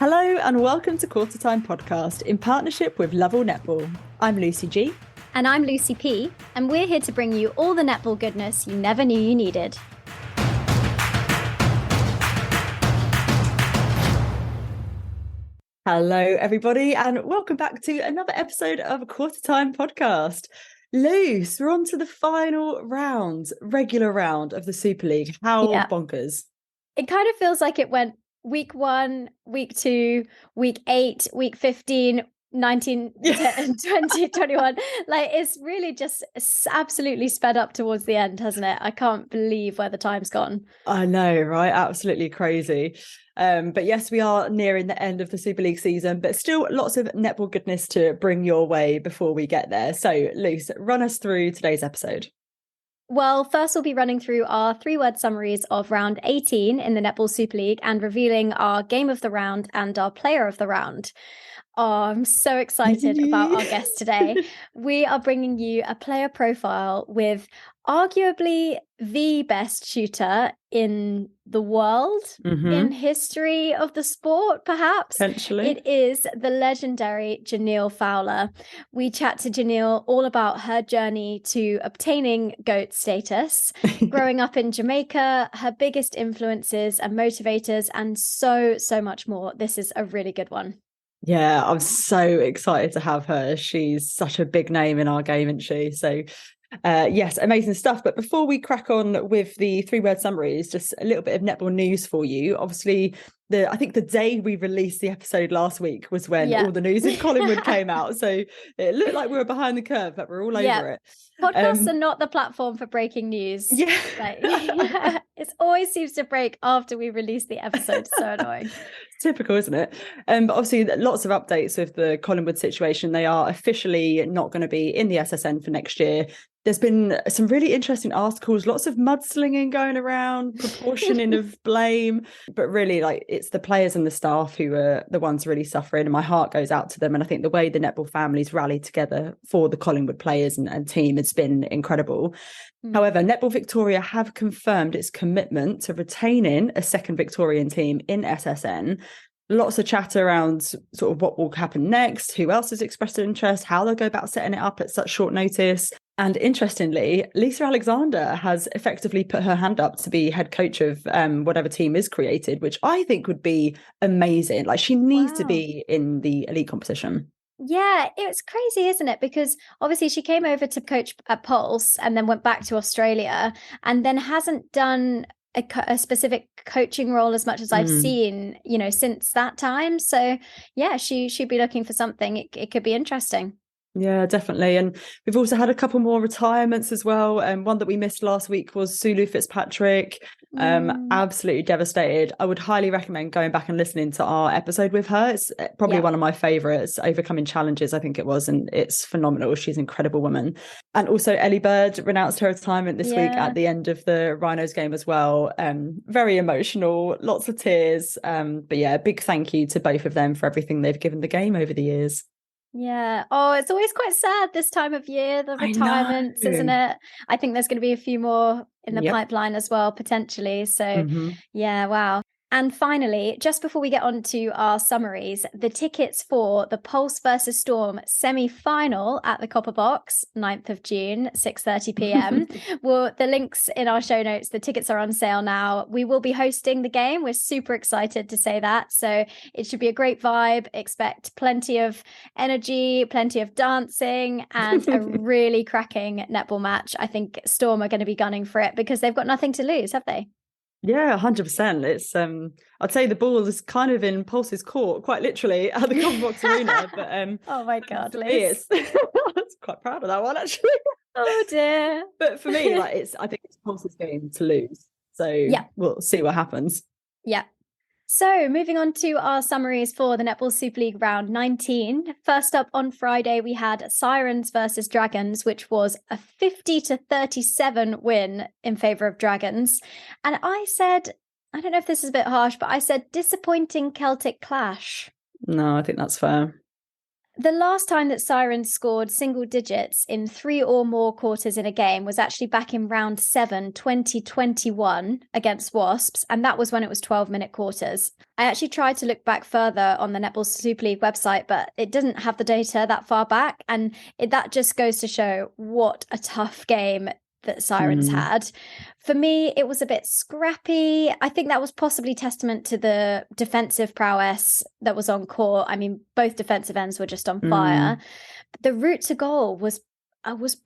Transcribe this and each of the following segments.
Hello and welcome to Qtr Time podcast in partnership with Lovell Netball. I'm Lucy G. And I'm Lucy P. And we're here to bring you all the netball goodness you never knew you needed. Hello everybody and welcome back to another episode of Qtr Time podcast. Luce, we're on to the final round, regular round of the Super League. How bonkers. It kind of feels like it went week 1, week 2, week 8, week 15, 19, 20, 21. Like, it's really just absolutely sped up towards the end, hasn't it? I can't believe where the time's gone. I know, right? Absolutely crazy. But yes, we are nearing the end of the Super League season, but still lots of netball goodness to bring your way before we get there. So, Luce, run us through today's episode. Well, first we'll be running through our 3-word summaries of round 18 in the Netball Super League and revealing our game of the round and our player of the round. Oh, I'm so excited about our guest today. We are bringing you a player profile with arguably the best shooter in the world, in history of the sport, perhaps. Potentially. It is the legendary Jhaniele Fowler. We chat to Jhaniele all about her journey to obtaining GOAT status, growing up in Jamaica, her biggest influences and motivators, and so much more. This is a really good one. Yeah, I'm so excited to have her. She's such a big name in our game, isn't she? So, yes, amazing stuff. But before we crack on with the 3-word summaries, just a little bit of netball news for you. Obviously, I think the day we released the episode last week was when all the news in Collingwood came out. So it looked like we were behind the curve, but we're all over it. Podcasts are not the platform for breaking news. Yeah. It always seems to break after we release the episode. So annoying. Typical, isn't it? But obviously lots of updates with the Collingwood situation. They are officially not going to be in the SSN for next year. There's been some really interesting articles, lots of mudslinging going around, proportioning of blame, but really it's the players and the staff who are the ones really suffering, and my heart goes out to them. And I think the way the netball families rallied together for the Collingwood players and team has been incredible. However, Netball Victoria have confirmed its commitment to retaining a second Victorian team in SSN. Lots of chatter around sort of what will happen next, who else has expressed an interest, how they'll go about setting it up at such short notice. And interestingly, Lisa Alexander has effectively put her hand up to be head coach of whatever team is created, which I think would be amazing. Like, she needs to be in the elite competition. Yeah, it's crazy, isn't it? Because obviously she came over to coach at Pulse and then went back to Australia and then hasn't done a specific coaching role as much as I've seen, since that time. So yeah, she should be looking for something. It could be interesting. Yeah, definitely. And we've also had a couple more retirements as well. One that we missed last week was Sulu Fitzpatrick. Absolutely devastated. I would highly recommend going back and listening to our episode with her. It's probably one of my favourites, Overcoming Challenges, I think it was. And it's phenomenal. She's an incredible woman. And also Ellie Bird renounced her retirement this week at the end of the Rhinos game as well. Very emotional, lots of tears. But yeah, big thank you to both of them for everything they've given the game over the years. Yeah. Oh, it's always quite sad this time of year, the retirements, isn't it? I think there's going to be a few more in the pipeline as well, potentially. So yeah, wow. And finally, just before we get on to our summaries, the tickets for the Pulse versus Storm semi-final at the Copper Box, 9th of June, 6:30 p.m. Well, the links in our show notes, the tickets are on sale now. We will be hosting the game. We're super excited to say that. So it should be a great vibe. Expect plenty of energy, plenty of dancing, and a really cracking netball match. I think Storm are going to be gunning for it because they've got nothing to lose, have they? Yeah, 100%. It's I'd say the ball is kind of in Pulse's court, quite literally, at the Copper Box Arena. But oh my God, Liz. I was quite proud of that one, actually. Oh dear. But for me, I think it's Pulse's game to lose. So we'll see what happens. Yeah. So moving on to our summaries for the Netball Super League round 19. First up on Friday, we had Sirens versus Dragons, which was a 50-37 win in favour of Dragons. And I said, I don't know if this is a bit harsh, but I said disappointing Celtic clash. No, I think that's fair. The last time that Sirens scored single digits in 3 or more quarters in a game was actually back in round 7, 2021 against Wasps. And that was when it was 12-minute quarters. I actually tried to look back further on the Netball Super League website, but it didn't have the data that far back. And that just goes to show what a tough game that Sirens had. For me, it was a bit scrappy. I think that was possibly testament to the defensive prowess that was on court. I mean, both defensive ends were just on fire. But the route to goal was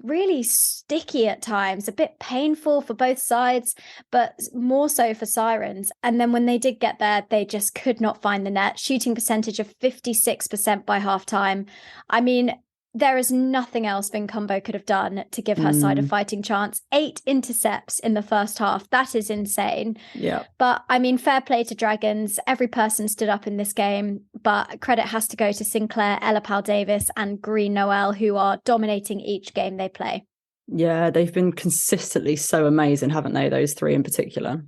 really sticky at times, a bit painful for both sides, but more so for Sirens. And then when they did get there, they just could not find the net. Shooting percentage of 56% by halftime. I mean, there is nothing else Vincombo could have done to give her side a fighting chance. 8 intercepts in the first half. That is insane. Yeah. But I mean, fair play to Dragons. Every person stood up in this game, but credit has to go to Sinclair, Ella Powell-Davis and Green Noel, who are dominating each game they play. Yeah, they've been consistently so amazing, haven't they? Those 3 in particular.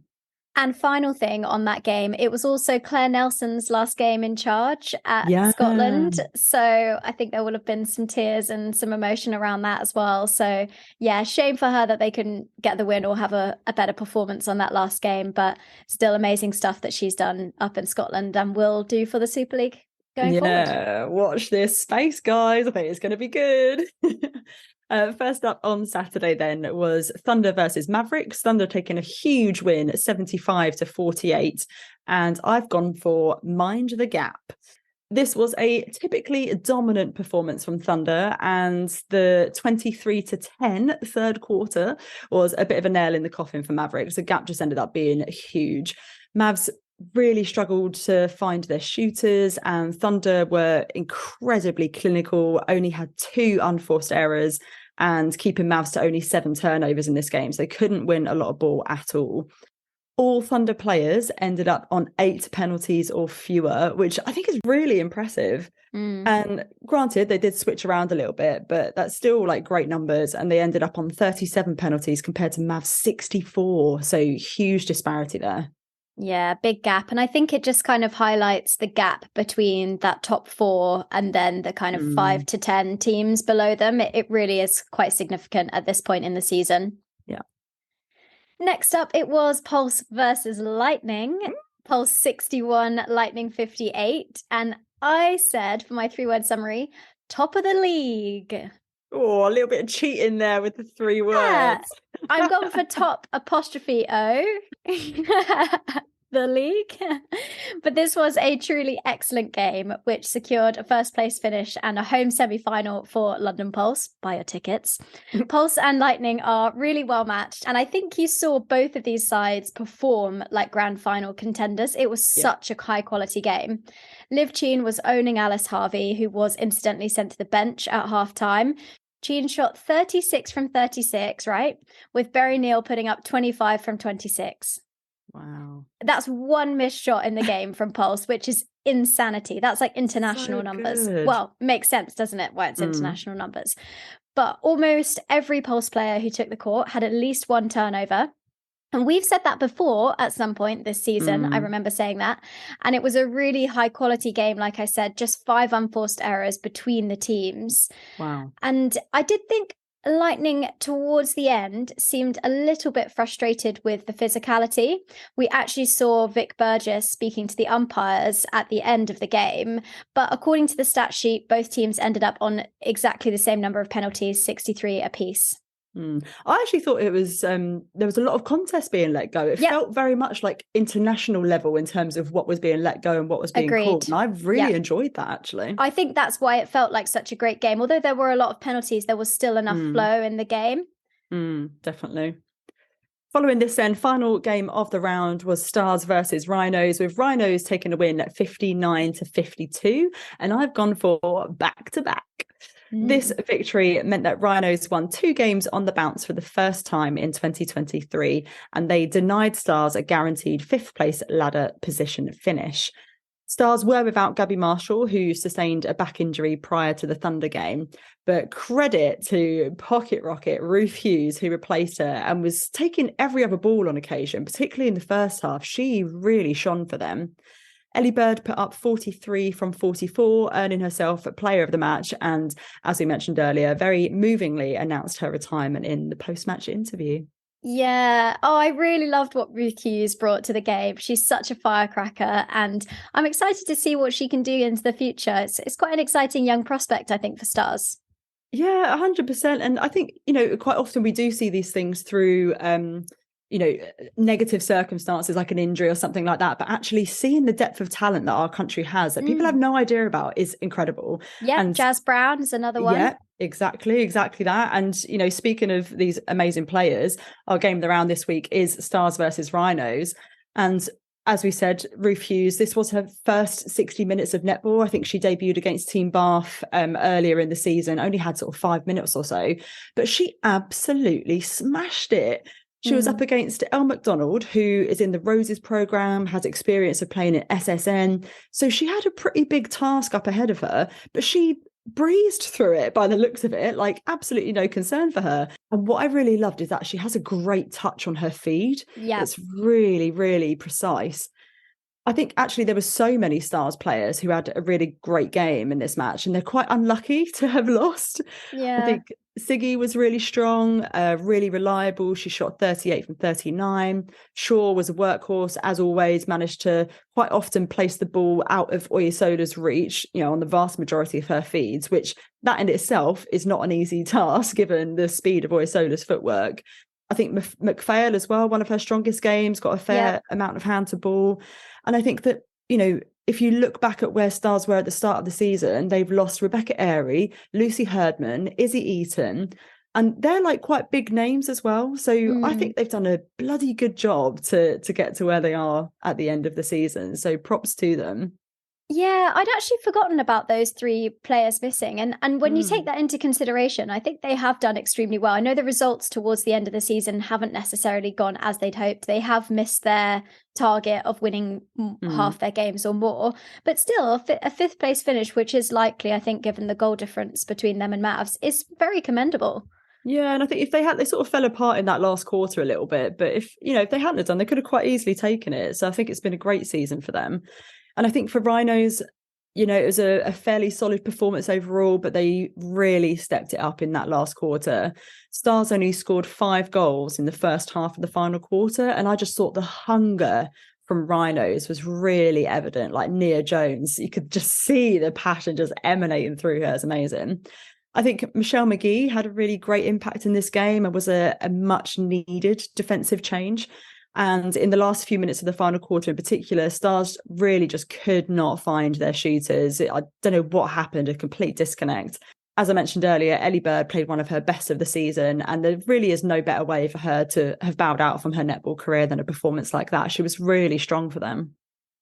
And final thing on that game, it was also Claire Nelson's last game in charge at Scotland. So I think there will have been some tears and some emotion around that as well. So yeah, shame for her that they couldn't get the win or have a better performance on that last game, but still amazing stuff that she's done up in Scotland and will do for the Super League going forward. Yeah, watch this space, guys. I think it's going to be good. First up on Saturday then was Thunder versus Mavericks. Thunder taking a huge win, 75-48. And I've gone for Mind the Gap. This was a typically dominant performance from Thunder, and the 23-10 third quarter was a bit of a nail in the coffin for Mavericks. The gap just ended up being huge. Mavs really struggled to find their shooters, and Thunder were incredibly clinical, only had 2 unforced errors and keeping Mavs to only 7 turnovers in this game. So they couldn't win a lot of ball at all. All Thunder players ended up on 8 penalties or fewer, which I think is really impressive. And granted, they did switch around a little bit, but that's still like great numbers. And they ended up on 37 penalties compared to Mavs 64. So huge disparity there. Yeah, big gap. And I think it just kind of highlights the gap between that top 4 and then the kind of 5 to 10 teams below them. It really is quite significant at this point in the season. Yeah. Next up, it was Pulse versus Lightning. Pulse 61, Lightning 58. And I said for my 3-word summary, top of the league. Oh, a little bit of cheating there with the 3 words. I'm going for top apostrophe O. The league. But this was a truly excellent game, which secured a first place finish and a home semi-final for London Pulse. Buy your tickets. Pulse and Lightning are really well matched, and I think you saw both of these sides perform like grand final contenders. It was such a high quality game. Liv Cheen was owning Alice Harvey, who was incidentally sent to the bench at halftime. Cheen shot 36 from 36, right? With Berry Neal putting up 25 from 26. Wow. That's 1 missed shot in the game from Pulse, which is insanity. That's like international numbers. Good. Well, makes sense, doesn't it? Why it's international numbers. But almost every Pulse player who took the court had at least 1 turnover. And we've said that before at some point this season. I remember saying that. And it was a really high quality game. Like I said, just 5 unforced errors between the teams. Wow. And I did think Lightning towards the end seemed a little bit frustrated with the physicality. We actually saw Vic Burgess speaking to the umpires at the end of the game. But according to the stat sheet, both teams ended up on exactly the same number of penalties, 63 apiece. I actually thought it was there was a lot of contests being let go. It felt very much like international level in terms of what was being let go and what was being called. And I really enjoyed that, actually. I think that's why it felt like such a great game. Although there were a lot of penalties, there was still enough flow in the game. Definitely. Following this then, final game of the round was Stars versus Rhinos, with Rhinos taking a win at 59-52. And I've gone for back-to-back. This victory meant that Rhinos won 2 games on the bounce for the first time in 2023, and they denied Stars a guaranteed 5th place ladder position finish. Stars were without Gabby Marshall, who sustained a back injury prior to the Thunder game, but credit to Pocket Rocket Ruth Hughes, who replaced her and was taking every other ball on occasion, particularly in the first half. She really shone for them. Ellie Bird put up 43 from 44, earning herself a player of the match. And as we mentioned earlier, very movingly announced her retirement in the post-match interview. Yeah. Oh, I really loved what Ruth Hughes brought to the game. She's such a firecracker, and I'm excited to see what she can do into the future. It's quite an exciting young prospect, I think, for Stars. Yeah, 100%. And I think, quite often we do see these things through, negative circumstances like an injury or something like that. But actually seeing the depth of talent that our country has that people have no idea about is incredible. Yeah, and Jazz Brown is another one. Yeah, exactly that. And, speaking of these amazing players, our game of the round this week is Stars versus Rhinos. And as we said, Ruth Hughes, this was her first 60 minutes of netball. I think she debuted against Team Bath earlier in the season, only had sort of 5 minutes or so, but she absolutely smashed it. She was up against Elle McDonald, who is in the Roses programme, has experience of playing at SSN. So she had a pretty big task up ahead of her, but she breezed through it by the looks of it, like absolutely no concern for her. And what I really loved is that she has a great touch on her feed. Yeah, it's really, really precise. I think actually there were so many Stars players who had a really great game in this match, and they're quite unlucky to have lost. Yeah. I think Siggy was really strong, really reliable. She shot 38 from 39. Shaw was a workhorse, as always, managed to quite often place the ball out of Oyesola's reach, on the vast majority of her feeds, which that in itself is not an easy task given the speed of Oyesola's footwork. I think McPhail as well, one of her strongest games, got a fair amount of hand to ball. And I think that, if you look back at where Stars were at the start of the season, they've lost Rebecca Airy, Lucy Herdman, Izzy Eaton, and they're like quite big names as well. So I think they've done a bloody good job to get to where they are at the end of the season. So props to them. Yeah, I'd actually forgotten about those 3 players missing. And when you take that into consideration, I think they have done extremely well. I know the results towards the end of the season haven't necessarily gone as they'd hoped. They have missed their target of winning half their games or more. But still, a 5th place finish, which is likely, I think, given the goal difference between them and Mavs, is very commendable. Yeah, and I think if they sort of fell apart in that last quarter a little bit. But if they hadn't have done, they could have quite easily taken it. So I think it's been a great season for them. And I think for Rhinos, it was a fairly solid performance overall, but they really stepped it up in that last quarter. Stars only scored 5 goals in the first half of the final quarter. And I just thought the hunger from Rhinos was really evident. Like Nia Jones, you could just see the passion just emanating through her. It's amazing. I think Michelle McGee had a really great impact in this game and was a much needed defensive change. And in the last few minutes of the final quarter in particular, Stars really just could not find their shooters. I don't know what happened, a complete disconnect. As I mentioned earlier, Ellie Bird played one of her best of the season, and there really is no better way for her to have bowed out from her netball career than a performance like that. She was really strong for them.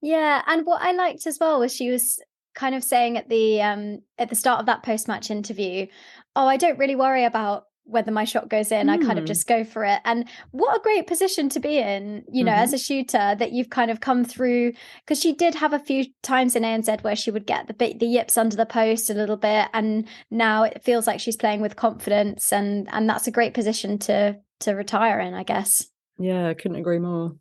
Yeah, and what I liked as well was she was kind of saying at the start of that post-match interview, oh, I don't really worry about whether my shot goes in, I kind of just go for it. And what a great position to be in, as a shooter, that you've kind of come through, because she did have a few times in ANZ where she would get the yips under the post a little bit, and now it feels like she's playing with confidence, and that's a great position to retire in, I guess. Yeah, I couldn't agree more.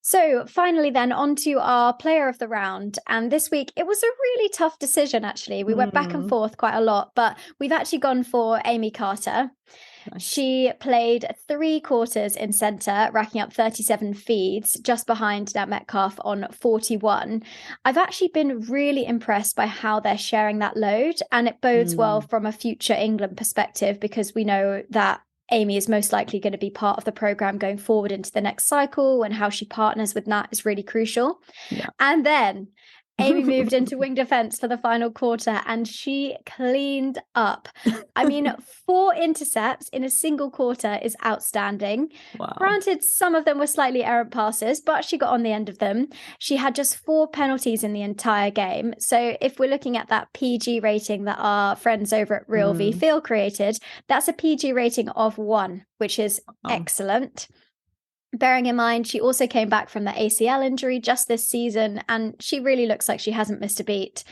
So finally then on to our player of the round. And this week it was a really tough decision, actually. We went back and forth quite a lot, but we've actually gone for Amy Carter. Nice. She played 3 quarters in centre, racking up 37 feeds, just behind Nat Metcalf on 41. I've actually been really impressed by how they're sharing that load, and it bodes well from a future England perspective, because we know that Amy is most likely going to be part of the programme going forward into the next cycle, and how she partners with Nat is really crucial. Yeah. And then Amy moved into wing defence for the final quarter, and she cleaned up. I mean, 4 intercepts in a single quarter is outstanding. Wow. Granted, some of them were slightly errant passes, but she got on the end of them. She had just 4 penalties in the entire game. So if we're looking at that PG rating that our friends over at Real V Feel created, that's a PG rating of 1, which is excellent. Bearing in mind, she also came back from the ACL injury just this season, and she really looks like she hasn't missed a beat.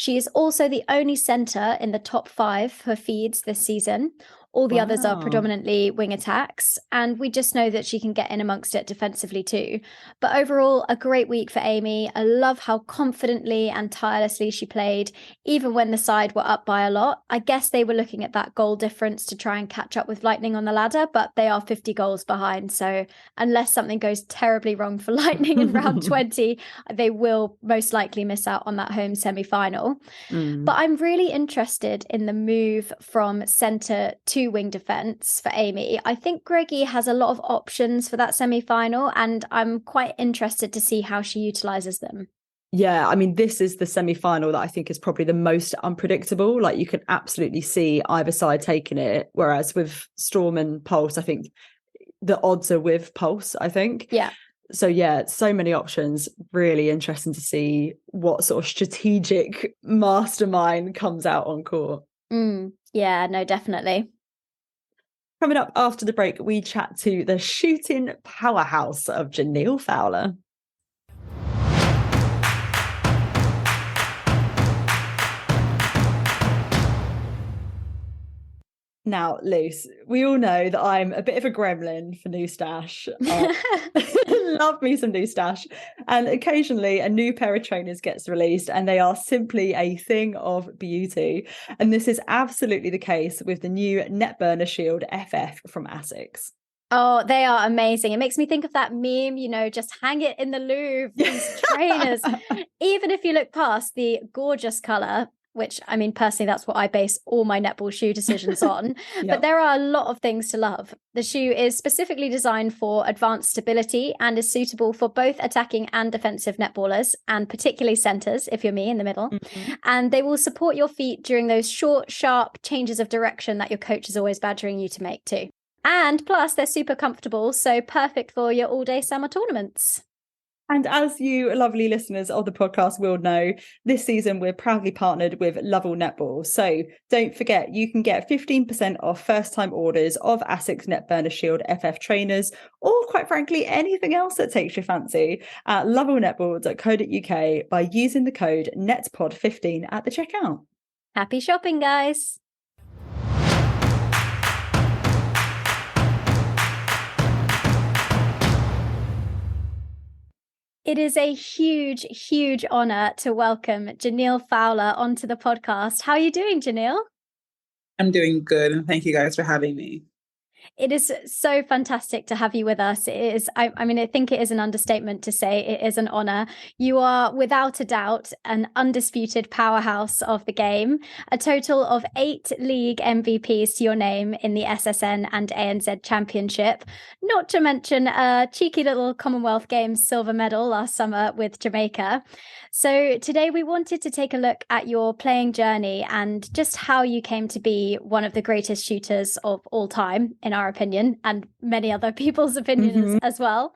She is also the only centre in the top 5 for feeds this season. All the others are predominantly wing attacks, and we just know that she can get in amongst it defensively too. But overall, a great week for Amy. I love how confidently and tirelessly she played, even when the side were up by a lot. I guess they were looking at that goal difference to try and catch up with Lightning on the ladder, but they are 50 goals behind. So unless something goes terribly wrong for Lightning in round 20, they will most likely miss out on that home semi-final. But I'm really interested in the move from centre to wing defence for Amy. I think Greggy has a lot of options for that semi-final, and I'm quite interested to see how she utilises them. Yeah, I mean, this is the semi-final that I think is probably the most unpredictable. Like, you can absolutely see either side taking it. Whereas with Storm and Pulse, I think the odds are with Pulse, I think. Yeah. So yeah, so many options. Really interesting to see what sort of strategic mastermind comes out on court. Yeah, no, definitely. Coming up after the break, we chat to the shooting powerhouse of Jhaniele Fowler. Now, Luce, we all know that I'm a bit of a gremlin for new stash. Love me some new stash. And occasionally a new pair of trainers gets released and they are simply a thing of beauty. And this is absolutely the case with the new Netburner Shield FF from ASICS. Oh, they are amazing. It makes me think of that meme, you know, just hang it in the Louvre, these trainers. Even if you look past the gorgeous colour, which, I mean, personally, that's what I base all my netball shoe decisions on. Yep. But there are a lot of things to love. The shoe is specifically designed for advanced stability and is suitable for both attacking and defensive netballers, and particularly centres, if you're me in the middle. And they will support your feet during those short, sharp changes of direction that your coach is always badgering you to make too. And plus, they're super comfortable, so perfect for your all-day summer tournaments. And as you lovely listeners of the podcast will know, this season we're proudly partnered with Lovell Netball. So don't forget, you can get 15% off first-time orders of ASICS Netburner Shield FF trainers, or quite frankly, anything else that takes your fancy at lovellnetball.co.uk by using the code NETPOD15 at the checkout. Happy shopping, guys. It is a huge, huge honour to welcome Jhaniele Fowler onto the podcast. How are you doing, Jhaniele? I'm doing good, and thank you guys for having me. It is so fantastic to have you with us. It is, I mean, I think it is an understatement to say it is an honour. You are, without a doubt, an undisputed powerhouse of the game. A total of 8 league MVPs to your name in the SSN and ANZ Championship. Not to mention a cheeky little Commonwealth Games silver medal last summer with Jamaica. So today we wanted to take a look at your playing journey and just how you came to be one of the greatest shooters of all time, in our opinion, and many other people's opinions as well.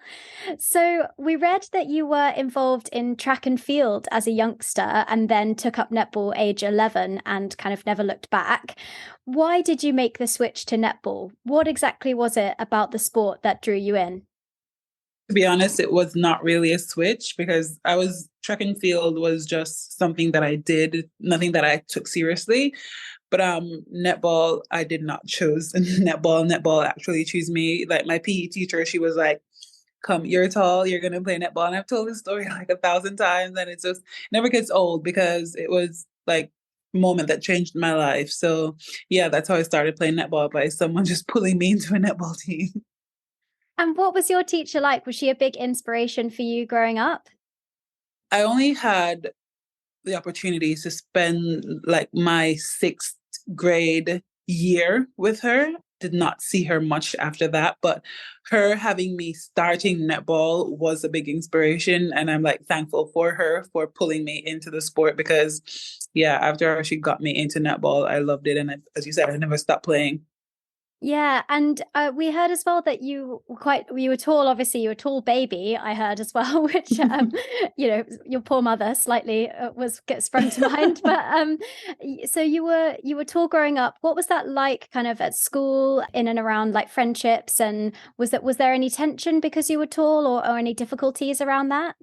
So we read that you were involved in track and field as a youngster and then took up netball age 11 and kind of never looked back. Why did you make the switch to netball? What exactly was it about the sport that drew you in? To be honest, it was not really a switch because track and field was just something that I did, nothing that I took seriously. But netball, I did not choose netball. Netball actually chose me. Like my PE teacher, she was like, come, you're tall, you're going to play netball. And I've told this story like 1,000 times and it just never gets old because it was like a moment that changed my life. So yeah, that's how I started playing netball, by someone just pulling me into a netball team. And what was your teacher like? Was she a big inspiration for you growing up? I only had the opportunity to spend like my 6th grade year with her. Did not see her much after that, but her having me starting netball was a big inspiration. And I'm like thankful for her for pulling me into the sport because yeah, after she got me into netball, I loved it. And as you said, I never stopped playing. Yeah, and we heard as well that you were tall. Obviously, you were a tall baby. I heard as well, which you know, your poor mother slightly sprung to mind. But so you were tall growing up. What was that like, kind of at school, in and around like friendships? And was there any tension because you were tall, or any difficulties around that?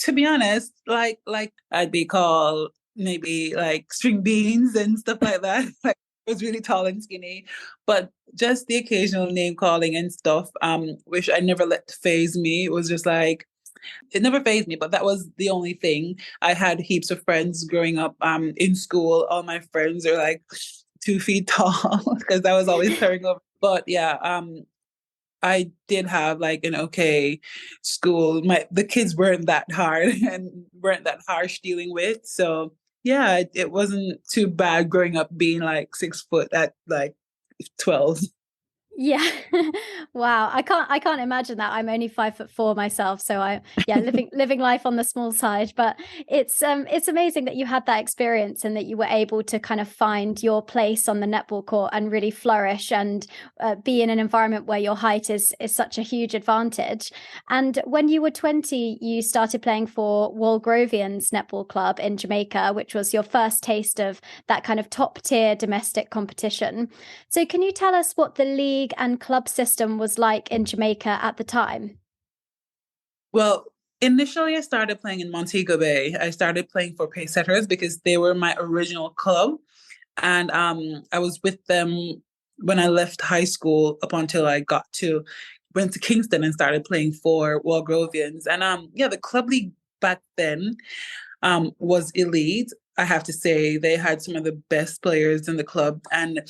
To be honest, like I'd be called maybe like string beans and stuff like that. Like, I was really tall and skinny, but just the occasional name calling and stuff, which I never let phase me. It was just like, it never phased me, but that was the only thing. I had heaps of friends growing up in school. All my friends are like 2 feet tall because I was always turning over. But yeah, I did have like an okay school. The kids weren't that hard and weren't that harsh dealing with. So yeah, it wasn't too bad growing up being like 6 foot at like 12. Yeah. Wow. I can't imagine that. I'm only 5'4" myself. So living life on the small side. But it's amazing that you had that experience and that you were able to kind of find your place on the netball court and really flourish and be in an environment where your height is such a huge advantage. And when you were 20, you started playing for Walgrovians Netball Club in Jamaica, which was your first taste of that kind of top tier domestic competition. So can you tell us what the league and club system was like in Jamaica at the time? Well, initially I started playing in Montego Bay. I started playing for Pacesetters because they were my original club. And I was with them when I left high school up until I went to Kingston and started playing for Walgrovians. And the club league back then was elite. I have to say they had some of the best players in the club, and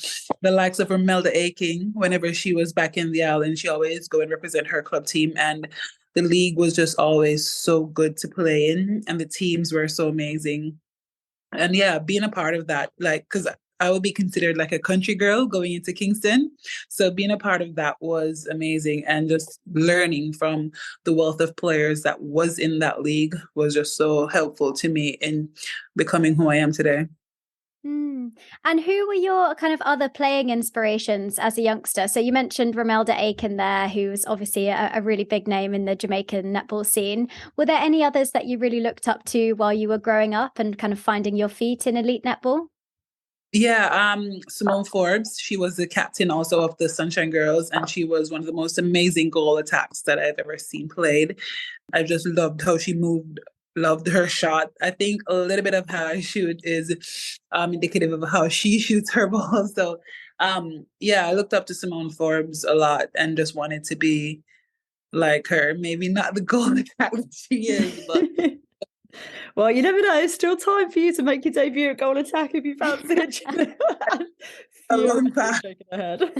the likes of Romelda Aking, whenever she was back in the island, she always go and represent her club team. And the league was just always so good to play in, and the teams were so amazing. And yeah, being a part of that, like, because I would be considered like a country girl going into Kingston. So being a part of that was amazing. And just learning from the wealth of players that was in that league was just so helpful to me in becoming who I am today. And who were your kind of other playing inspirations as a youngster? So you mentioned Romelda Aiken there, who's obviously a really big name in the Jamaican netball scene. Were there any others that you really looked up to while you were growing up and kind of finding your feet in elite netball? Yeah, Simone Forbes, she was the captain also of the Sunshine Girls, and she was one of the most amazing goal attacks that I've ever seen played. I just loved how she moved, loved her shot. I think a little bit of how I shoot is indicative of how she shoots her ball. So, I looked up to Simone Forbes a lot and just wanted to be like her. Maybe not the goal attack that she is, but well, you never know. There's still time for you to make your debut at Goal Attack if you fancy it. a long time. Shaking her head.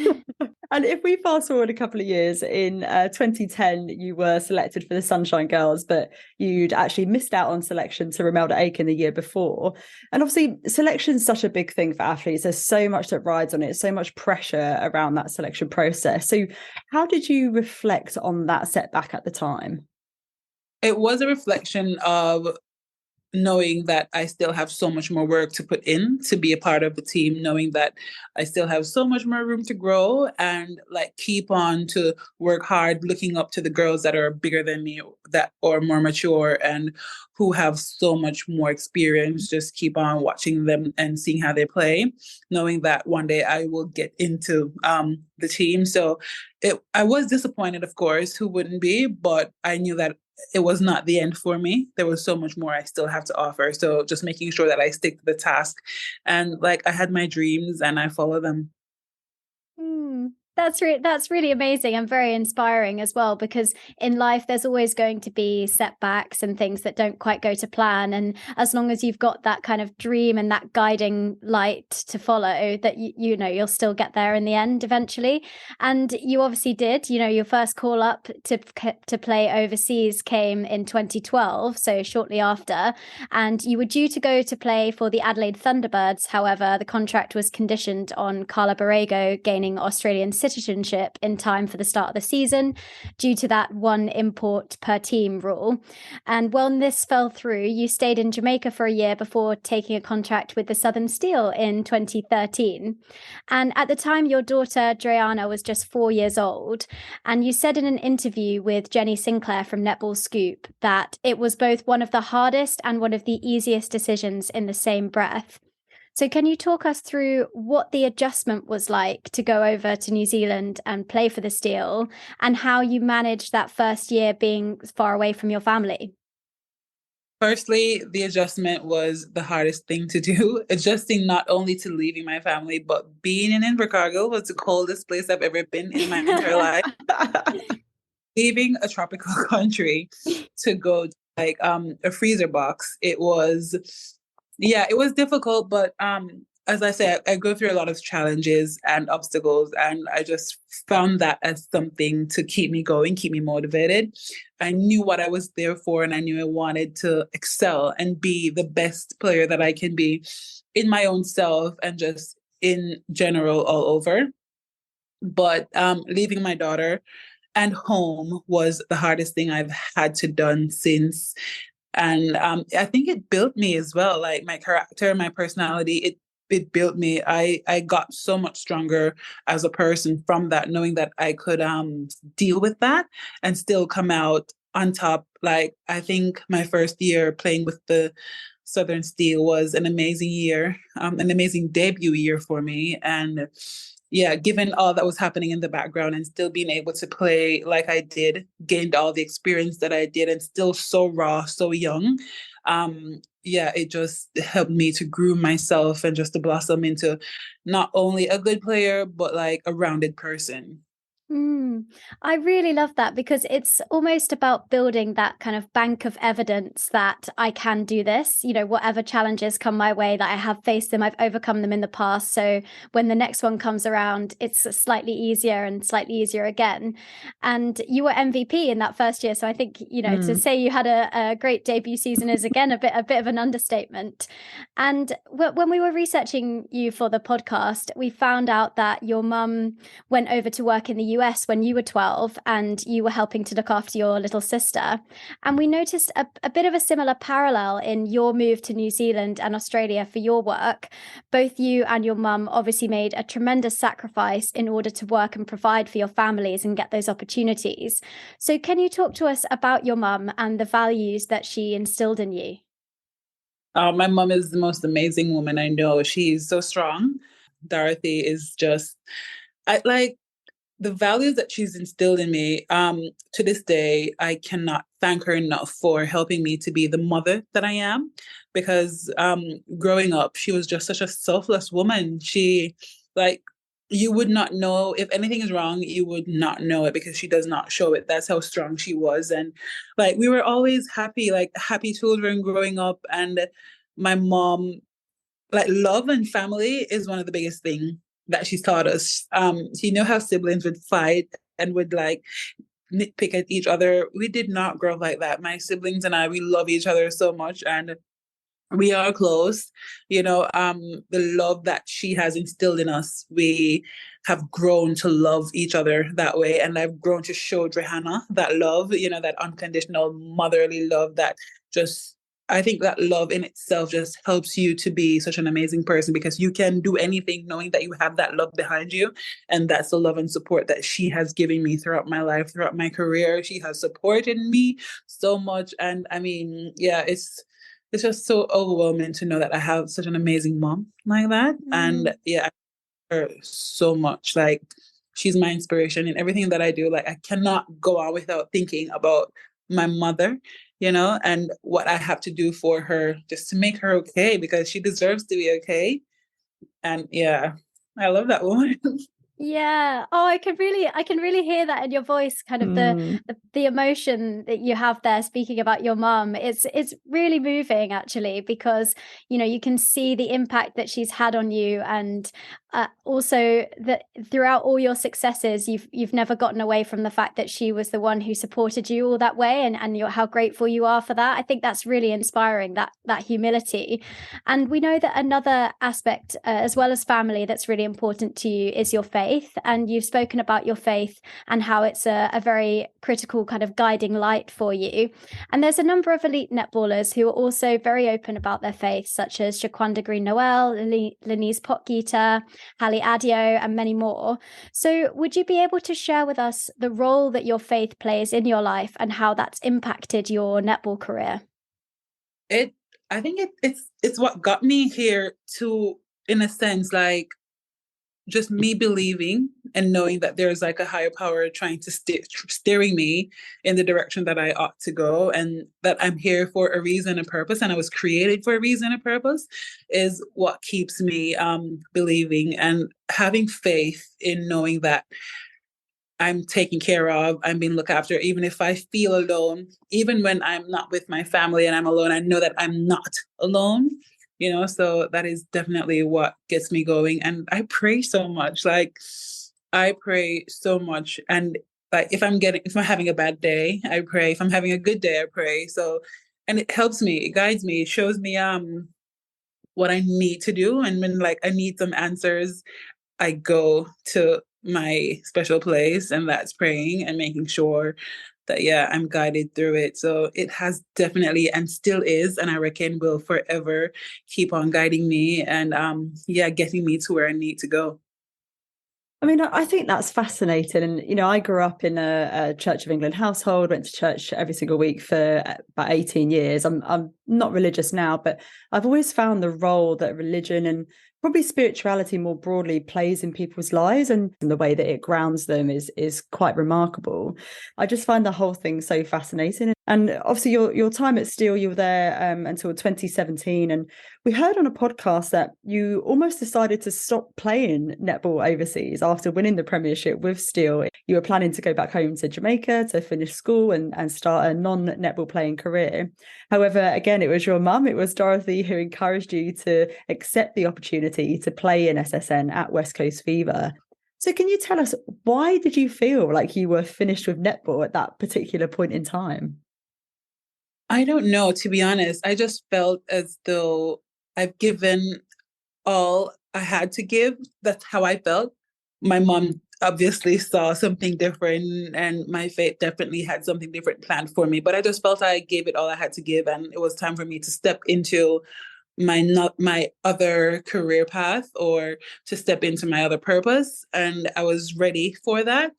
And if we fast forward a couple of years, in 2010, you were selected for the Sunshine Girls, but you'd actually missed out on selection to Romelda Aiken the year before. And obviously, selection's such a big thing for athletes. There's so much that rides on it, so much pressure around that selection process. So how did you reflect on that setback at the time? It was a reflection of knowing that I still have so much more work to put in to be a part of the team, knowing that I still have so much more room to grow and like keep on to work hard, looking up to the girls that are bigger than me, that are more mature and who have so much more experience. Just keep on watching them and seeing how they play, knowing that one day I will get into the team. So I was disappointed, of course, who wouldn't be, but I knew that it was not the end for me. There was so much more I still have to offer. So just making sure that I stick to the task. And like I had my dreams and I follow them. That's really amazing and very inspiring as well, because in life there's always going to be setbacks and things that don't quite go to plan, and as long as you've got that kind of dream and that guiding light to follow, that you know you'll still get there in the end eventually. And you obviously did. Your first call up to play overseas came in 2012, so shortly after, and you were due to go to play for the Adelaide Thunderbirds. However, the contract was conditioned on Carla Borrego gaining Australian citizenship in time for the start of the season due to that one import per team rule. And when this fell through, you stayed in Jamaica for a year before taking a contract with the Southern Steel in 2013. And at the time, your daughter, Dreana, was just 4 years old. And you said in an interview with Jenny Sinclair from Netball Scoop that it was both one of the hardest and one of the easiest decisions in the same breath. So can you talk us through what the adjustment was like to go over to New Zealand and play for the Steel, and how you managed that first year being far away from your family? Firstly, the adjustment was the hardest thing to do. Adjusting not only to leaving my family, but being in Invercargill was the coldest place I've ever been in my entire life. Leaving a tropical country to go to like a freezer box, it was difficult, but as I said, I go through a lot of challenges and obstacles, and I just found that as something to keep me going, keep me motivated. I knew what I was there for, and I knew I wanted to excel and be the best player that I can be in my own self and just in general all over. But leaving my daughter and home was the hardest thing I've had to done since. And I think it built me as well, like my character, my personality. It built me. I got so much stronger as a person from that, knowing that I could deal with that and still come out on top. Like, I think my first year playing with the Southern Steel was an amazing year, an amazing debut year for me. And yeah, given all that was happening in the background and still being able to play like I did, gained all the experience that I did, and still so raw, so young. It just helped me to groom myself and just to blossom into not only a good player, but like a rounded person. I really love that, because it's almost about building that kind of bank of evidence that I can do this, whatever challenges come my way, that I have faced them, I've overcome them in the past. So when the next one comes around, it's slightly easier and slightly easier again. And you were MVP in that first year. So I think, to say you had a great debut season is again a bit of an understatement. And when we were researching you for the podcast, we found out that your mum went over to work in the US when you were 12 and you were helping to look after your little sister. And we noticed a bit of a similar parallel in your move to New Zealand and Australia for your work. Both you and your mum obviously made a tremendous sacrifice in order to work and provide for your families and get those opportunities. So can you talk to us about your mum and the values that she instilled in you? My mum is the most amazing woman I know. She's so strong. Dorothy is just, the values that she's instilled in me, to this day, I cannot thank her enough for helping me to be the mother that I am. Because growing up, she was just such a selfless woman. She, you would not know if anything is wrong, you would not know it because she does not show it. That's how strong she was. And we were always happy children growing up. And my mom, love and family is one of the biggest things that she's taught us. You know how siblings would fight and would nitpick at each other. We did not grow up like that. My siblings and I, we love each other so much, and we are close. The love that she has instilled in us, we have grown to love each other that way. And I've grown to show Johanna that love, that unconditional motherly love that just, I think that love in itself just helps you to be such an amazing person, because you can do anything knowing that you have that love behind you. And that's the love and support that she has given me throughout my life, throughout my career. She has supported me so much. And I mean, it's just so overwhelming to know that I have such an amazing mom like that. And I love her so much. She's my inspiration in everything that I do. I cannot go on without thinking about my mother, and what I have to do for her just to make her okay, because she deserves to be okay. And I love that woman. Yeah. Oh, I can really hear that in your voice, kind of the emotion that you have there speaking about your mum. It's really moving, actually, because, you can see the impact that she's had on you, and also that throughout all your successes, you've never gotten away from the fact that she was the one who supported you all that way, and how grateful you are for that. I think that's really inspiring, that humility. And we know that another aspect, as well as family, that's really important to you is your faith. And you've spoken about your faith and how it's a very critical kind of guiding light for you. And there's a number of elite netballers who are also very open about their faith, such as Shaquanda Green-Noel, Lenise Potgieter, Hallie Adio, and many more. So would you be able to share with us the role that your faith plays in your life and how that's impacted your netball career? I think it's what got me here to, in a sense, just me believing and knowing that there's like a higher power trying to steering me in the direction that I ought to go, and that I'm here for a reason, a purpose, and I was created for a reason, a purpose, is what keeps me believing and having faith in knowing that I'm taken care of, I'm being looked after, even if I feel alone, even when I'm not with my family and I'm alone, I know that I'm not alone, so that is definitely what gets me going. And I pray so much, I pray so much. And like, if I'm having a bad day, I pray. If I'm having a good day, I pray. So, and it helps me, it guides me, it shows me, what I need to do. And when like I need some answers, I go to my special place, and that's praying and making sure that, I'm guided through it. So it has definitely, and still is, and I reckon will forever keep on guiding me and, getting me to where I need to go. I mean, I think that's fascinating. And, I grew up in a Church of England household, went to church every single week for about 18 years. I'm not religious now, but I've always found the role that religion and probably spirituality more broadly plays in people's lives, and the way that it grounds them is quite remarkable. I just find the whole thing so fascinating. And obviously your time at Steel, you were there until 2017. And we heard on a podcast that you almost decided to stop playing netball overseas after winning the Premiership with Steel. You were planning to go back home to Jamaica to finish school and start a non-netball playing career. However, again, it was your mum, it was Dorothy, who encouraged you to accept the opportunity to play in SSN at West Coast Fever. So can you tell us, why did you feel like you were finished with netball at that particular point in time? I don't know, to be honest. I just felt as though I've given all I had to give. That's how I felt. My mom obviously saw something different, and my faith definitely had something different planned for me. But I just felt I gave it all I had to give, and it was time for me to step into my other career path, or to step into my other purpose. And I was ready for that.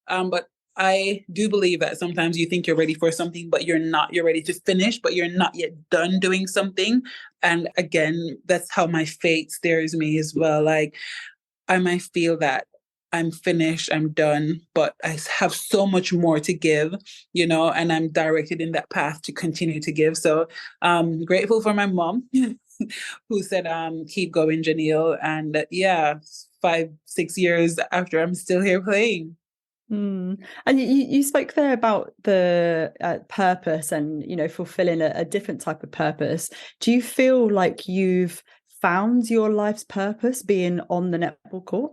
But I do believe that sometimes you think you're ready for something, but you're not. You're ready to finish, but you're not yet done doing something. And again, that's how my fate steers me as well. Like, I might feel that I'm finished, I'm done, but I have so much more to give, and I'm directed in that path to continue to give. So I'm grateful for my mom who said, keep going, Jhaniele. And 5-6 years after, I'm still here playing. And you spoke there about the purpose and, fulfilling a different type of purpose. Do you feel like you've found your life's purpose being on the netball court?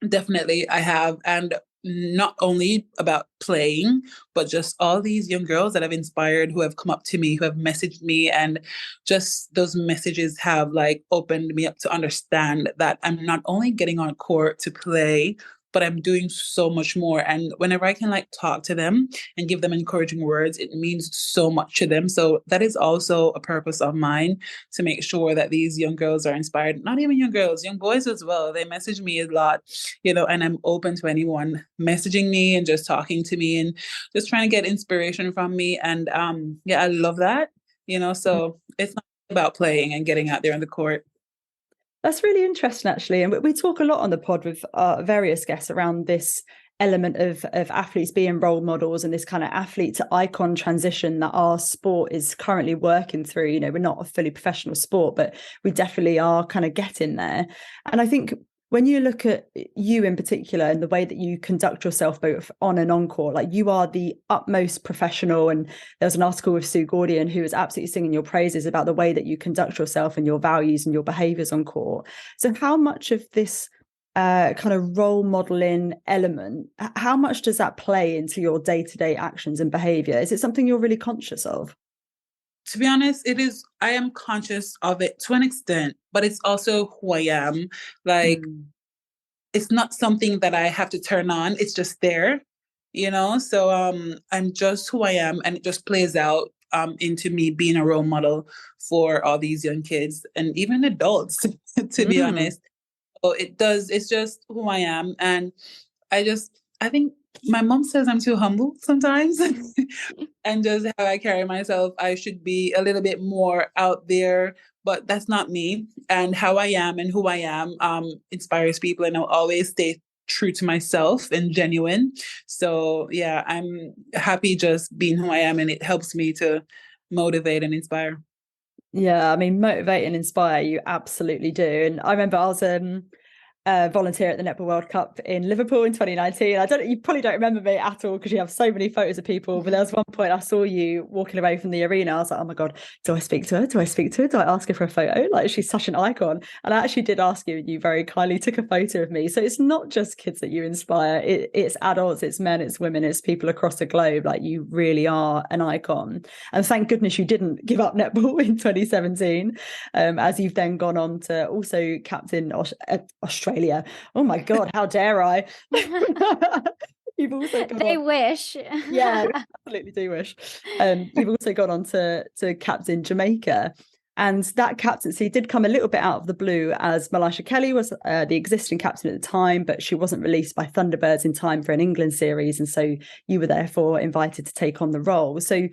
Definitely, I have. And not only about playing, but just all these young girls that I've inspired, who have come up to me, who have messaged me, and just those messages have like opened me up to understand that I'm not only getting on court to play, but I'm doing so much more. And whenever I can like talk to them and give them encouraging words, it means so much to them. So that is also a purpose of mine, to make sure that these young girls are inspired. Not even young girls, young boys as well. They message me a lot, and I'm open to anyone messaging me and just talking to me and just trying to get inspiration from me. And I love that, so it's not about playing and getting out there on the court. That's really interesting, actually. And we talk a lot on the pod with various guests around this element of athletes being role models, and this kind of athlete to icon transition that our sport is currently working through. We're not a fully professional sport, but we definitely are kind of getting there. And I think when you look at you in particular and the way that you conduct yourself both on and on court, like, you are the utmost professional. And there was an article with Sue Gordian who was absolutely singing your praises about the way that you conduct yourself and your values and your behaviours on court. So how much of this kind of role modelling element, how much does that play into your day-to-day actions and behaviour? Is it something you're really conscious of? To be honest, it is. I am conscious of it to an extent, but it's also who I am. Like, it's not something that I have to turn on. It's just there, So I'm just who I am, and it just plays out into me being a role model for all these young kids and even adults, to be honest. So it does. It's just who I am, and I think my mom says I'm too humble sometimes. And just how I carry myself, I should be a little bit more out there. but that's not me. And how I am and who I am inspires people, and I'll always stay true to myself and genuine. So yeah, I'm happy just being who I am, and it helps me to motivate and inspire. Yeah, I mean, motivate and inspire, you absolutely do. And I remember I was volunteer at the Netball World Cup in Liverpool in 2019. You probably don't remember me at all because you have so many photos of people, but there was one point I saw you walking away from the arena. I was like, oh my God, do I speak to her? Do I speak to her? Do I ask her for a photo? Like, she's such an icon. And I actually did ask you, and you very kindly took a photo of me. So it's not just kids that you inspire. It's adults, it's men, it's women, it's people across the globe. Like, you really are an icon. And thank goodness you didn't give up netball in 2017, as you've then gone on to also captain Australia. Oh my God, how dare I? You've also gone they wish. Yeah, absolutely do wish. You've also gone on to captain Jamaica. And that captaincy did come a little bit out of the blue, as Malisha Kelly was the existing captain at the time, but she wasn't released by Thunderbirds in time for an England series. And so you were therefore invited to take on the role. So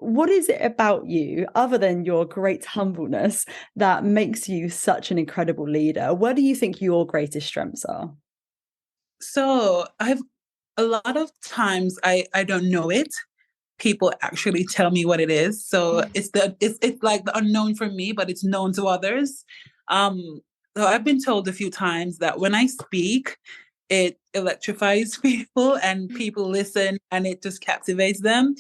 what is it about you, other than your great humbleness, that makes you such an incredible leader? What do you think your greatest strengths are? So a lot of times I don't know it. People actually tell me what it is. So it's like the unknown for me, but it's known to others. So I've been told a few times that when I speak, it electrifies people and people listen and it just captivates them.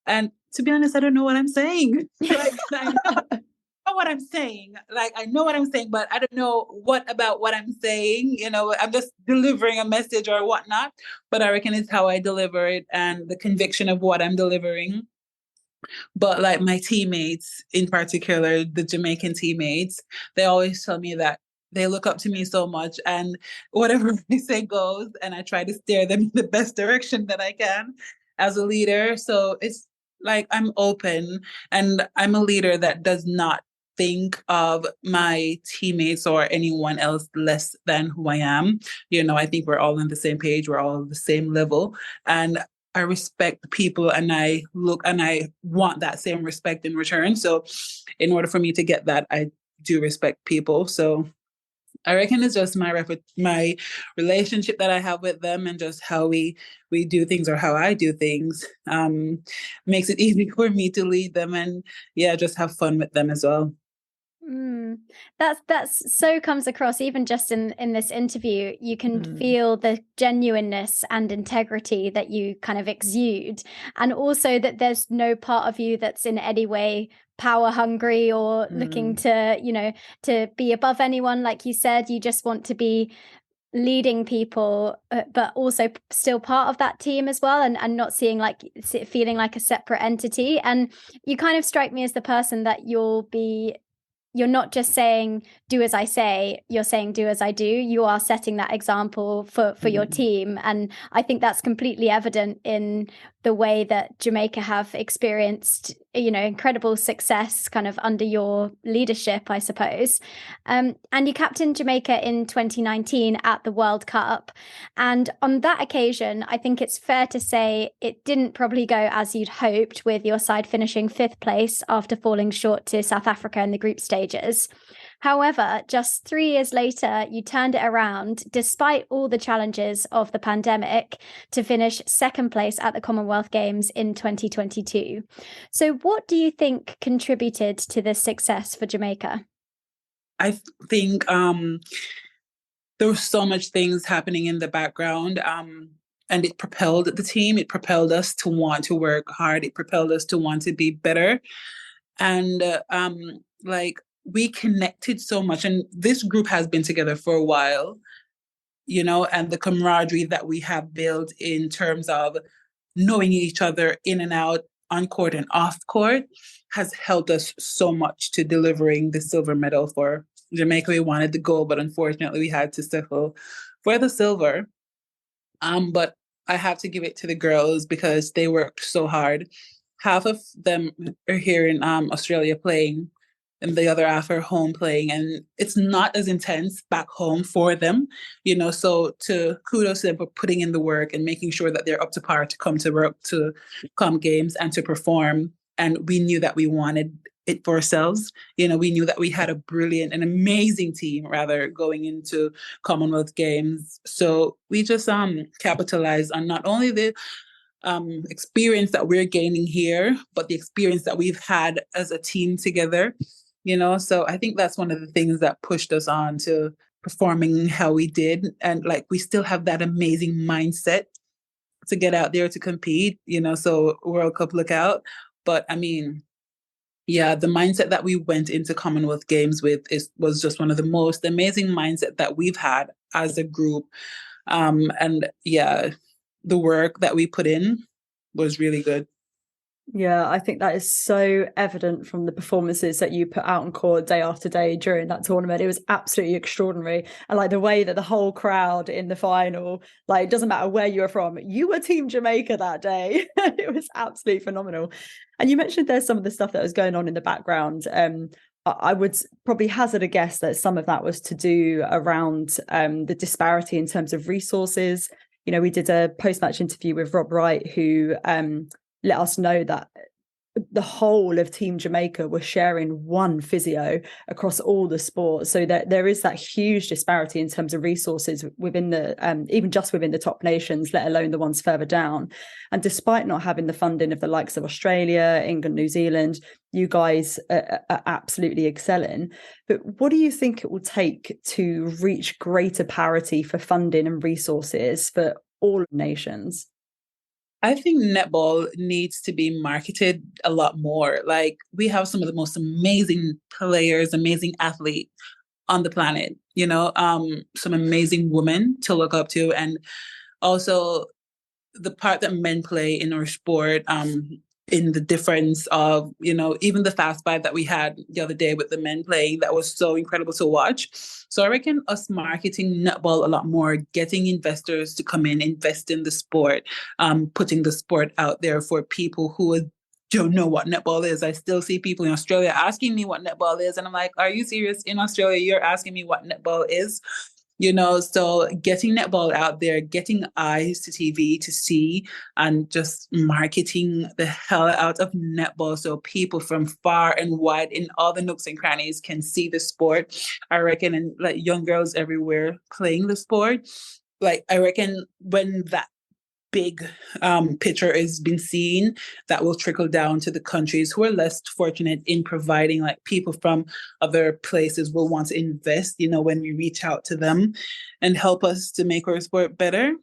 And to be honest, I don't know what I'm saying. Like, I know what I'm saying. Like, I know what I'm saying, but I don't know what about what I'm saying. You know, I'm just delivering a message or whatnot. But I reckon it's how I deliver it and the conviction of what I'm delivering. But like my teammates, in particular, the Jamaican teammates, they always tell me that they look up to me so much, and whatever I say goes, and I try to steer them in the best direction that I can as a leader. So it's like I'm open, and I'm a leader that does not think of my teammates or anyone else less than who I am. You know, I think we're all on the same page, we're all on the same level. And I respect people, and I want that same respect in return. So in order for me to get that, I do respect people. So I reckon it's just my relationship that I have with them, and just how we do things, or how I do things, makes it easy for me to lead them, and yeah, just have fun with them as well. That's so comes across even just in this interview. You can feel the genuineness and integrity that you kind of exude, and also that there's no part of you that's in any way power hungry or looking to be above anyone. Like you said, you just want to be leading people, but also still part of that team as well, and not feeling like a separate entity. And you kind of strike me as the person that you're not just saying, do as I say, you're saying, do as I do. You are setting that example for your team. And I think that's completely evident in the way that Jamaica have experienced, incredible success kind of under your leadership, I suppose. And you captained Jamaica in 2019 at the World Cup. And on that occasion, I think it's fair to say it didn't probably go as you'd hoped, with your side finishing 5th place after falling short to South Africa in the group stages. However, just 3 years later, you turned it around, despite all the challenges of the pandemic, to finish 2nd place at the Commonwealth Games in 2022. So what do you think contributed to this success for Jamaica? I think there were so much things happening in the background, and it propelled the team. It propelled us to want to work hard. It propelled us to want to be better. And we connected so much, and this group has been together for a while, and the camaraderie that we have built in terms of knowing each other in and out, on court and off court, has helped us so much to delivering the silver medal for Jamaica. We wanted the gold, but unfortunately we had to settle for the silver. But I have to give it to the girls because they worked so hard. Half of them are here in Australia playing, and the other half are home playing, and it's not as intense back home for them, so to kudos to them for putting in the work and making sure that they're up to par to come to work, to come games and to perform. And we knew that we wanted it for ourselves. We knew that we had a brilliant and amazing team rather going into Commonwealth Games. So we just capitalized on not only the experience that we're gaining here, but the experience that we've had as a team together. So I think that's one of the things that pushed us on to performing how we did. And like, we still have that amazing mindset to get out there to compete, so World Cup look out. But I mean, yeah, the mindset that we went into Commonwealth Games with was just one of the most amazing mindset that we've had as a group. And yeah, the work that we put in was really good. Yeah, I think that is so evident from the performances that you put out on court day after day during that tournament. It was absolutely extraordinary. And like the way that the whole crowd in the final, like, it doesn't matter where you were from, you were Team Jamaica that day. It was absolutely phenomenal. And you mentioned there's some of the stuff that was going on in the background. I would probably hazard a guess that some of that was to do around the disparity in terms of resources. We did a post-match interview with Rob Wright, who let us know that the whole of Team Jamaica were sharing one physio across all the sports. So that there is that huge disparity in terms of resources within the, even just within the top nations, let alone the ones further down. And despite not having the funding of the likes of Australia, England, New Zealand, you guys are absolutely excelling. But what do you think it will take to reach greater parity for funding and resources for all nations? I think netball needs to be marketed a lot more. Like, we have some of the most amazing players, amazing athletes on the planet, some amazing women to look up to. And also the part that men play in our sport, in the difference of, even the fast five that we had the other day with the men playing, that was so incredible to watch. So I reckon us marketing netball a lot more, getting investors to come in, invest in the sport, putting the sport out there for people who don't know what netball is. I still see people in Australia asking me what netball is. And I'm like, are you serious? In Australia, you're asking me what netball is? So getting netball out there, getting eyes to TV to see, and just marketing the hell out of netball so people from far and wide in all the nooks and crannies can see the sport. I reckon, and like young girls everywhere playing the sport. Like, I reckon when that big picture is being seen, that will trickle down to the countries who are less fortunate in providing. Like, people from other places will want to invest, when we reach out to them and help us to make our sport better,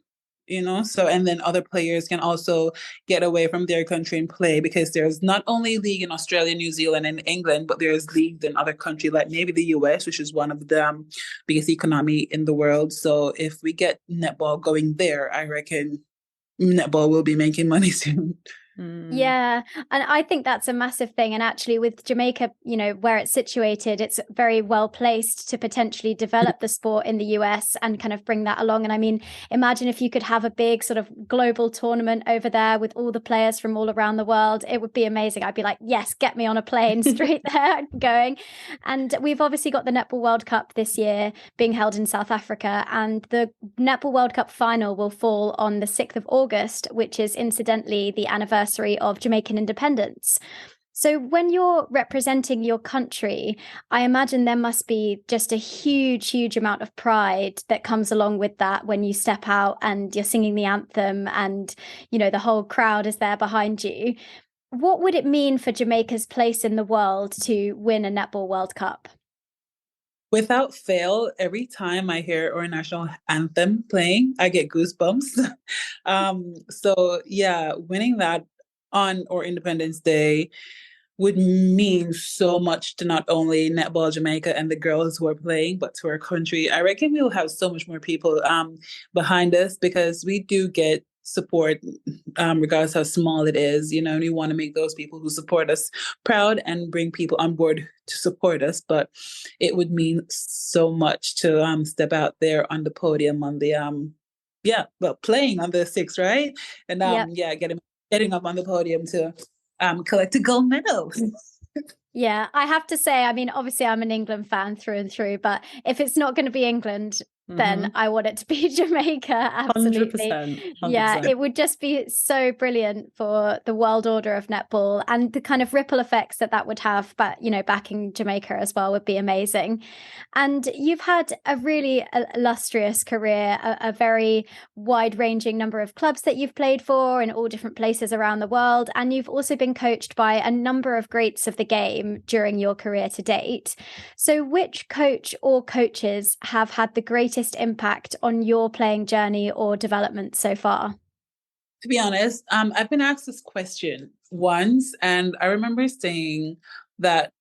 so, and then other players can also get away from their country and play, because there's not only league in Australia, New Zealand, and England, but there's leagues in other countries, like maybe the US, which is one of the biggest economy in the world. So if we get netball going there, I reckon netball will be making money soon. Yeah, and I think that's a massive thing. And actually with Jamaica, where it's situated, it's very well placed to potentially develop the sport in the US and kind of bring that along. And I mean, imagine if you could have a big sort of global tournament over there with all the players from all around the world. It would be amazing. I'd be like, yes, get me on a plane straight there going. And we've obviously got the Netball World Cup this year being held in South Africa, and the Netball World Cup final will fall on the 6th of August, which is incidentally the anniversary of Jamaican independence. So when you're representing your country, I imagine there must be just a huge, huge amount of pride that comes along with that when you step out and you're singing the anthem and, the whole crowd is there behind you. What would it mean for Jamaica's place in the world to win a Netball World Cup? Without fail, every time I hear our national anthem playing, I get goosebumps. So yeah, winning that on our Independence Day would mean so much to not only Netball Jamaica and the girls who are playing, but to our country. I reckon we'll have so much more people behind us, because we do get support, regardless how small it is, and we want to make those people who support us proud and bring people on board to support us. But it would mean so much to step out there on the podium on the playing on the 6th, right? And getting up on the podium to collect a gold medal. Yeah, I have to say, I mean, obviously I'm an England fan through and through, but if it's not going to be England, then I want it to be Jamaica. Absolutely. 100%. Yeah, it would just be so brilliant for the world order of netball, and the kind of ripple effects that would have, but backing Jamaica as well would be amazing. And you've had a really illustrious career, a very wide-ranging number of clubs that you've played for in all different places around the world, and you've also been coached by a number of greats of the game during your career to date. So which coach or coaches have had the greatest impact on your playing journey or development so far? To be honest, I've been asked this question once, and I remember saying that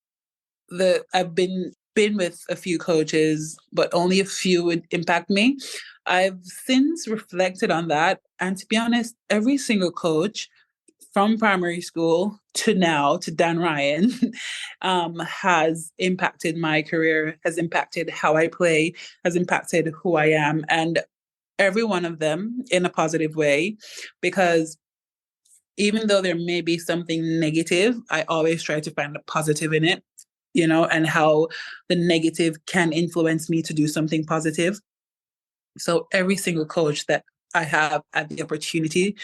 I've been with a few coaches, but only a few would impact me. I've since reflected on that, and to be honest, every single coach from primary school to now, to Dan Ryan, has impacted my career, has impacted how I play, has impacted who I am, and every one of them in a positive way, because even though there may be something negative, I always try to find a positive in it, and how the negative can influence me to do something positive. So every single coach that I have had the opportunity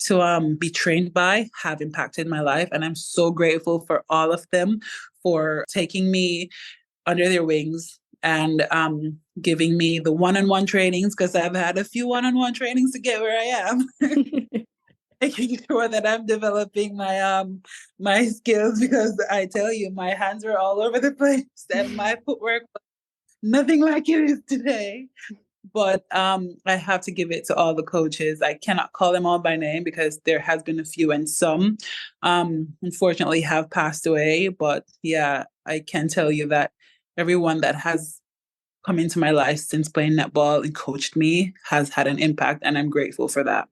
to be trained by have impacted my life. And I'm so grateful for all of them for taking me under their wings and giving me the one-on-one trainings, because I've had a few one-on-one trainings to get where I am. Making sure that I'm developing my my skills, because I tell you, my hands were all over the place and my footwork was nothing like it is today. But I have to give it to all the coaches. I cannot call them all by name because there has been a few, and some unfortunately have passed away. But yeah, I can tell you that everyone that has come into my life since playing netball and coached me has had an impact, and I'm grateful for that.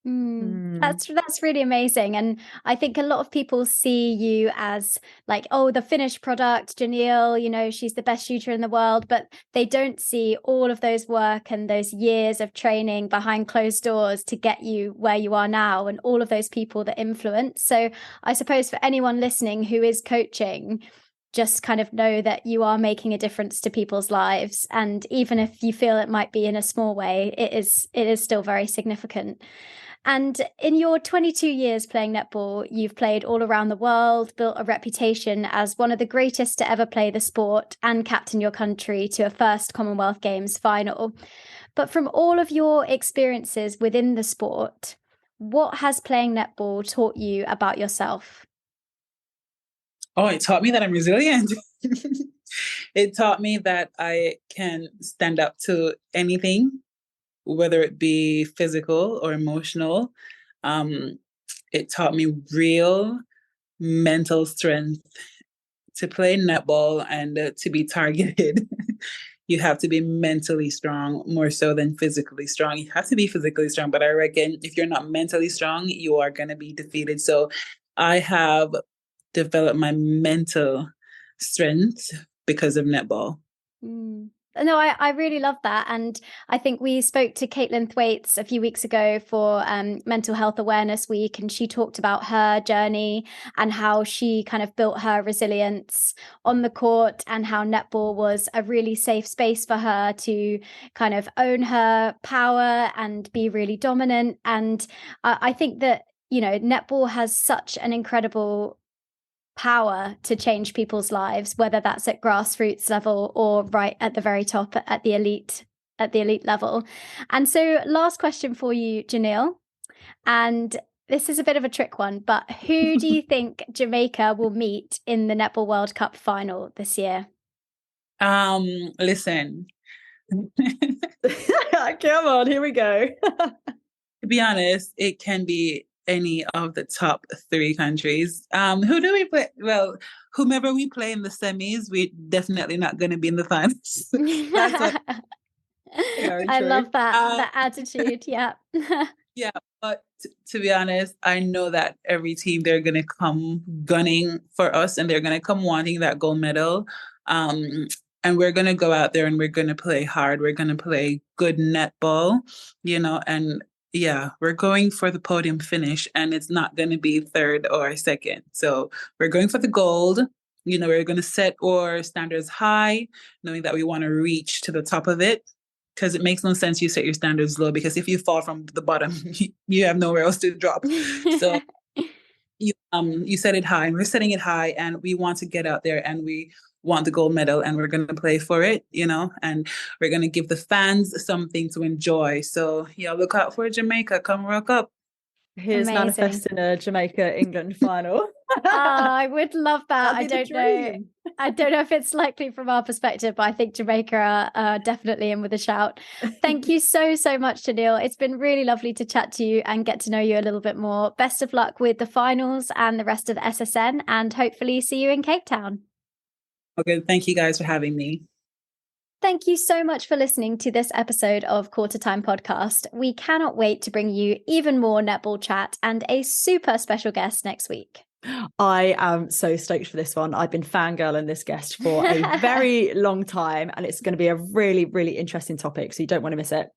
That's really amazing. And I think a lot of people see you as like, oh, the finished product, Jhaniele, she's the best shooter in the world, but they don't see all of those work and those years of training behind closed doors to get you where you are now, and all of those people that influence. So I suppose for anyone listening who is coaching, just kind of know that you are making a difference to people's lives. And even if you feel it might be in a small way, it is still very significant. And in your 22 years playing netball, you've played all around the world, built a reputation as one of the greatest to ever play the sport, and captain your country to a first Commonwealth Games final. But from all of your experiences within the sport, what has playing netball taught you about yourself? Oh, it taught me that I'm resilient. It taught me that I can stand up to anything, whether it be physical or emotional. It taught me real mental strength. To play netball and to be targeted, you have to be mentally strong more so than physically strong. You have to be physically strong, but I reckon if you're not mentally strong, you are going to be defeated. So I have developed my mental strength because of netball. No, I really love that. And I think we spoke to Caitlin Thwaites a few weeks ago for Mental Health Awareness Week, and she talked about her journey and how she kind of built her resilience on the court, and how netball was a really safe space for her to kind of own her power and be really dominant. And I think that, netball has such an incredible power to change people's lives, whether that's at grassroots level or right at the very top at the elite level. And so last question for you, Jhaniele, and this is a bit of a trick one, but who do you think Jamaica will meet in the Netball World Cup final this year? Listen. Come on, here we go. To be honest, it can be any of the top 3 countries. Who do we play? Well, whomever we play in the semis, we're definitely not going to be in the finals. That's what I love that attitude. Yeah. Yeah, but to be honest, I know that every team, they're going to come gunning for us, and they're going to come wanting that gold medal. And we're going to go out there and we're going to play hard. We're going to play good netball, and yeah, we're going for the podium finish, and it's not going to be 3rd or 2nd. So we're going for the gold. We're going to set our standards high, knowing that we want to reach to the top of it. because it makes no sense you set your standards low, because if you fall from the bottom, you have nowhere else to drop. So you set it high, and we're setting it high, and we want to get out there, and we want the gold medal, and we're going to play for it, and we're going to give the fans something to enjoy. So yeah, look out for Jamaica. Come rock up. Here's manifesting a Jamaica-England final. I would love that. I don't know if it's likely from our perspective, but I think Jamaica are definitely in with a shout. Thank you so much, Jhaniele. It's been really lovely to chat to you and get to know you a little bit more. Best of luck with the finals and the rest of the SSN, and hopefully see you in Cape Town. Okay, thank you guys for having me. Thank you so much for listening to this episode of Qtr Time podcast. We cannot wait to bring you even more netball chat and a super special guest next week. I am so stoked for this one. I've been fangirling this guest for a very long time, and it's going to be a really, really interesting topic, so you don't want to miss it.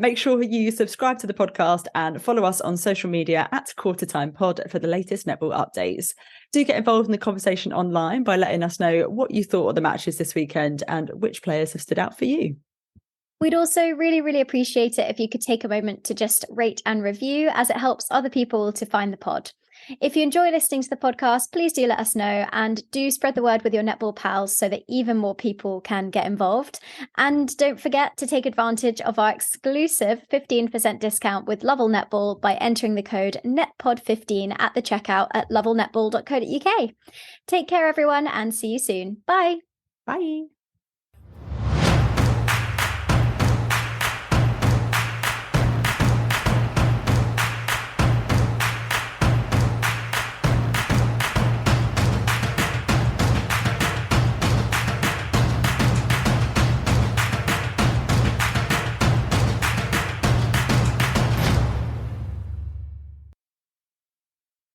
Make sure you subscribe to the podcast and follow us on social media at Qtr Time Pod for the latest netball updates. Do get involved in the conversation online by letting us know what you thought of the matches this weekend and which players have stood out for you. We'd also really, really appreciate it if you could take a moment to just rate and review, as it helps other people to find the pod. If you enjoy listening to the podcast, please do let us know, and do spread the word with your netball pals so that even more people can get involved. And don't forget to take advantage of our exclusive 15% discount with Lovell Netball by entering the code NETPOD15 at the checkout at lovellnetball.co.uk. Take care, everyone, and see you soon. Bye. Bye.